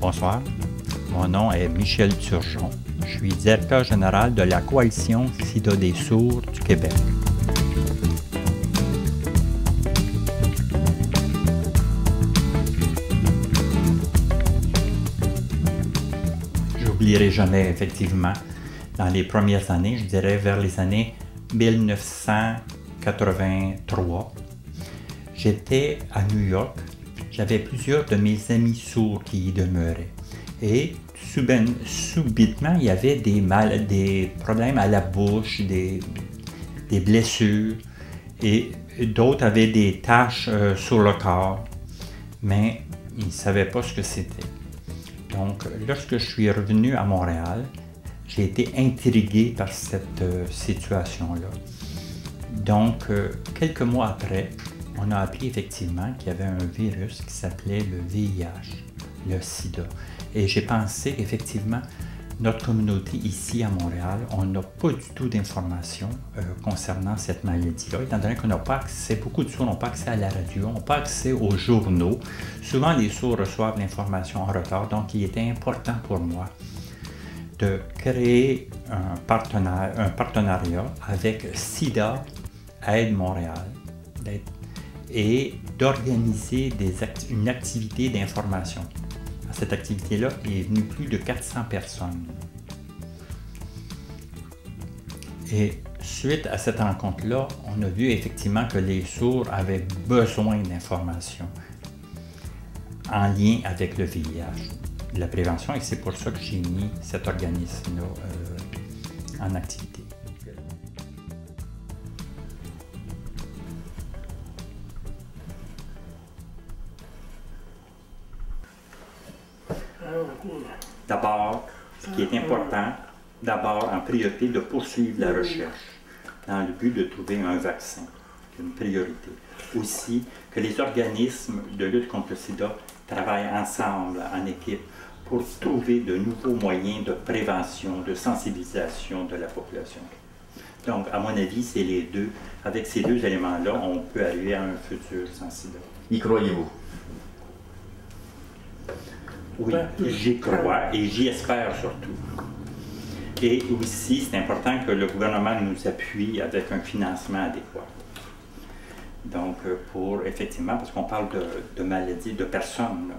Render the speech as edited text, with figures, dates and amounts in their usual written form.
Bonsoir, mon nom est Michel Turgeon. Je suis directeur général de la Coalition SIDA des sourds du Québec. J'oublierai jamais, effectivement, dans les premières années, je dirais vers les années 1983, j'étais à New York. J'avais plusieurs de mes amis sourds qui y demeuraient. Et subitement, il y avait des problèmes à la bouche, des blessures, et d'autres avaient des taches sur le corps, mais ils ne savaient pas ce que c'était. Donc, lorsque je suis revenu à Montréal, j'ai été intrigué par cette situation-là. Donc, quelques mois après, on a appris effectivement qu'il y avait un virus qui s'appelait le VIH, le SIDA. Et j'ai pensé qu'effectivement, notre communauté ici à Montréal, on n'a pas du tout d'informations concernant cette maladie-là, étant donné qu'on n'a pas accès, beaucoup de sourds n'ont pas accès à la radio, n'ont pas accès aux journaux. Souvent, les sourds reçoivent l'information en retard, donc il était important pour moi de créer un partenariat avec SIDA Aide Montréal et d'organiser une activité d'information. À cette activité-là, il est venu plus de 400 personnes. Et suite à cette rencontre-là, on a vu effectivement que les sourds avaient besoin d'informations en lien avec le VIH, de la prévention, et c'est pour ça que j'ai mis cet organisme-là en activité. D'abord, ce qui est important, d'abord en priorité, de poursuivre la recherche dans le but de trouver un vaccin, une priorité. Aussi, que les organismes de lutte contre le sida travaillent ensemble, en équipe, pour trouver de nouveaux moyens de prévention, de sensibilisation de la population. Donc, à mon avis, c'est les deux. Avec ces deux éléments-là, on peut arriver à un futur sans sida. Y croyez-vous? Oui, j'y crois et j'y espère surtout. Et aussi, c'est important que le gouvernement nous appuie avec un financement adéquat. Donc, pour effectivement, parce qu'on parle de maladies, de personnes, là.